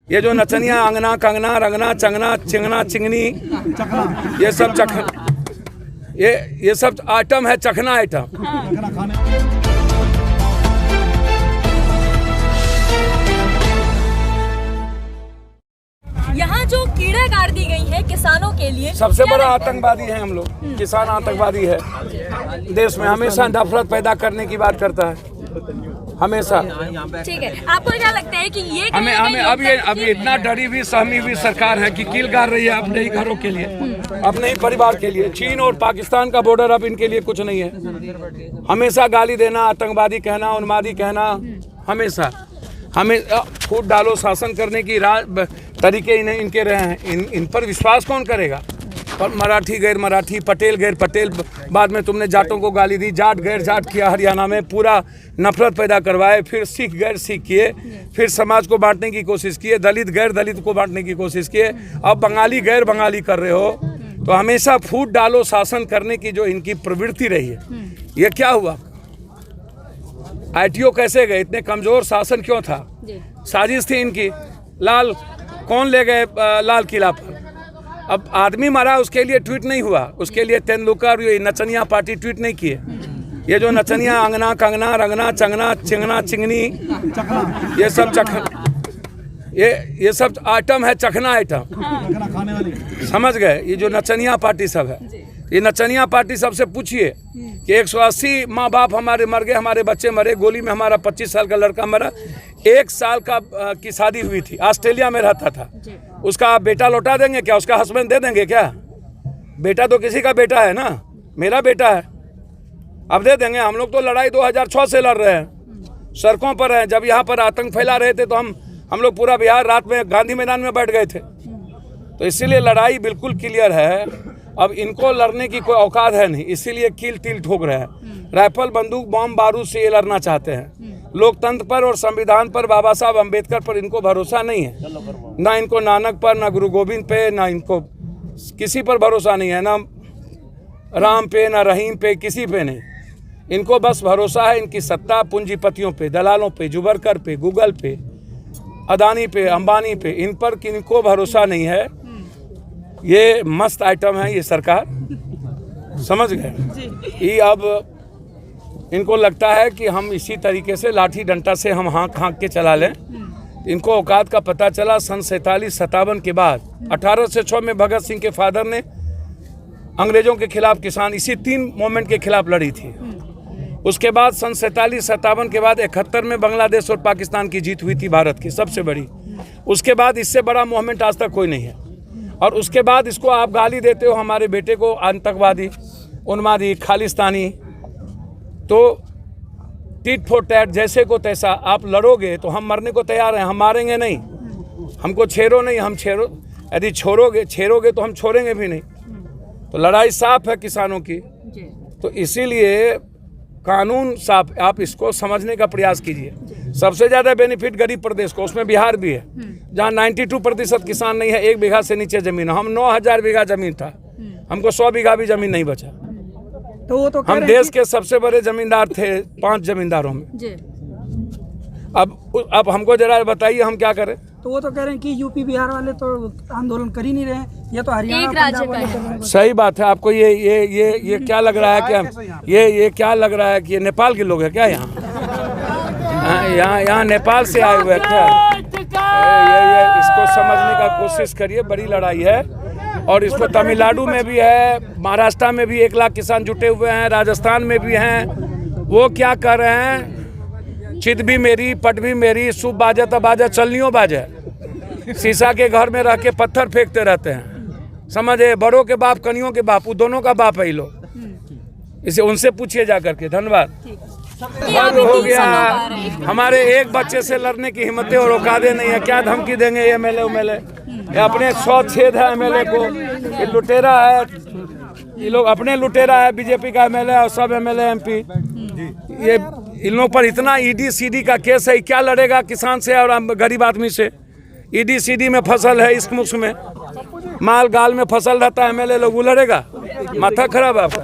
ये जो नचनिया अंगना कंगना रंगना चंगना चिंगना चिंगनी ये सब ये सब आइटम है, चखना आइटम। यहाँ जो कीड़े गाड़ दी गई है किसानों के लिए, सबसे बड़ा आतंकवादी है हम लोग। किसान आतंकवादी है, देश में हमेशा नफरत पैदा करने की बात करता है, हमेशा। ठीक है, आपको क्या लगता है कि ये हमें अब ये इतना डरी हुई सहमी हुई सरकार है कि कील गाड़ रही है अपने ही घरों के लिए, अपने ही परिवार के लिए। चीन और पाकिस्तान का बॉर्डर अब इनके लिए कुछ नहीं है। हमेशा गाली देना, आतंकवादी कहना, उन्मादी कहना, हमेशा हमें फूट डालो शासन करने की तरीके इनके रहे हैं। इन पर विश्वास कौन करेगा? पर मराठी गैर मराठी, पटेल गैर पटेल, बाद में तुमने जाटों को गाली दी, जाट गैर जाट किया हरियाणा में, पूरा नफरत पैदा करवाए। फिर सिख गैर सिख किए, फिर समाज को बांटने की कोशिश किए, दलित गैर दलित को बांटने की कोशिश किए, अब बंगाली गैर बंगाली कर रहे हो। तो हमेशा फूट डालो शासन करने की जो इनकी प्रवृत्ति रही है, ये क्या हुआ? ITO कैसे गए? इतने कमजोर शासन क्यों था? साजिश थी इनकी। लाल कौन ले गए लाल किला पर? अब आदमी मरा, उसके लिए ट्वीट नहीं हुआ, उसके लिए तेंदुलकर ये नचनिया पार्टी ट्वीट नहीं किए। ये जो नचनिया अंगना कंगना रंगना चंगना चिंगना चिंगनी ये सब आइटम है, चखना आइटम। समझ गए? ये जो नचनिया पार्टी सब है, ये नचनिया पार्टी सबसे पूछिए कि 180 माँ बाप हमारे मर गए, हमारे बच्चे मरे, गोली में हमारा 25 साल का लड़का मरा, 1 साल का की शादी हुई थी, ऑस्ट्रेलिया में रहता था। उसका बेटा लौटा देंगे क्या? उसका हस्बैंड दे देंगे क्या? बेटा तो किसी का बेटा है ना, मेरा बेटा है, अब दे देंगे। हम लोग तो लड़ाई 2006 से लड़ रहे हैं, सड़कों पर हैं। जब यहाँ पर आतंक फैला रहे थे तो हम लोग पूरा बिहार रात में गांधी मैदान में बैठ गए थे। तो इसीलिए लड़ाई बिल्कुल क्लियर है। अब इनको लड़ने की कोई औकात है नहीं, इसीलिए कील तिल ठोक रहे हैं। राइफल बंदूक बम बारूद से ये लड़ना चाहते हैं। लोकतंत्र पर और संविधान पर, बाबा साहब अम्बेडकर पर इनको भरोसा नहीं है। ना इनको नानक पर, ना गुरु गोविंद पे, ना इनको किसी पर भरोसा नहीं है, ना राम पे, ना रहीम पे, किसी पे नहीं। इनको बस भरोसा है इनकी सत्ता, पूंजीपतियों पे, दलालों पे, जुबरकर पे, गूगल पे, अदानी पे, अंबानी पे, इन पर किनको भरोसा नहीं है। ये मस्त आइटम है ये सरकार, समझ गए? ये अब इनको लगता है कि हम इसी तरीके से लाठी डंडा से हम हाँक के चला लें। इनको औकात का पता चला सन 47-57 के बाद। 1806 में भगत सिंह के फादर ने अंग्रेजों के खिलाफ, किसान इसी 3 मूवमेंट के खिलाफ लड़ी थी। उसके बाद सन 47-57 के बाद 71 में बांग्लादेश और पाकिस्तान की जीत हुई थी, भारत की सबसे बड़ी। उसके बाद इससे बड़ा मूवमेंट आज तक कोई नहीं है। और उसके बाद इसको आप गाली देते हो हमारे बेटे को आतंकवादी, उन्मादी, खालिस्तानी। तो टिट फॉर टैट, जैसे को तैसा। आप लड़ोगे तो हम मरने को तैयार हैं, हम मारेंगे नहीं। हमको छेड़ो नहीं, हम यदि छेड़ोगे तो हम छोड़ेंगे भी नहीं। तो लड़ाई साफ है किसानों की। तो इसीलिए कानून साफ, आप इसको समझने का प्रयास कीजिए। सबसे ज़्यादा बेनिफिट गरीब प्रदेश को, उसमें बिहार भी है, जहाँ 92% किसान नहीं है, 1 बीघा से नीचे जमीन। हम 9000 बीघा जमीन था, हमको 100 बीघा भी जमीन नहीं बचा। तो वो तो हम देश के सबसे बड़े जमींदार थे 5 जमींदारों में। अब हमको जरा बताइए हम क्या करें? तो वो तो कह रहे हैं कि यूपी बिहार वाले तो आंदोलन कर ही नहीं रहे, ये तो हरियाणा पंजाब वाले कर रहे हैं। सही बात है। आपको ये क्या लग रहा है कि हम ये क्या लग रहा है कि ये नेपाल के लोग हैं क्या? यहाँ नेपाल से आए हुए हैं क्या? ये इसको समझने का कोशिश करिए, बड़ी लड़ाई है। और इसको तमिलनाडु में भी है, महाराष्ट्र में भी 1 लाख किसान जुटे हुए हैं, राजस्थान में भी हैं। वो क्या कर रहे हैं? चित भी मेरी, पट भी मेरी, सुब बाजा तब बाजा, चलनियों बाजा। शीशा के घर में रह के पत्थर फेंकते रहते हैं, समझे? बड़ों के बाप, कनियों के बाप, दोनों का बाप है ये लोग। इसे उनसे पूछिए जा करके। धन्यवाद। बंद हो गया। हमारे एक बच्चे से लड़ने की हिम्मतें और औकातें नहीं है। क्या धमकी देंगे MLA उमएलए? अपने 100 छेद है MLA को। ये लुटेरा है, ये लोग अपने लुटेरा है। बीजेपी का MLA और सब MLA MP, ये इन लोगों पर इतना ED CD का केस है। क्या लड़ेगा किसान से और गरीब आदमी से? ED CD में फसल है, इस मुल्क में माल गाल में फसल रहता है, MLA लोग वो लड़ेगा? माथा खराब है आपका।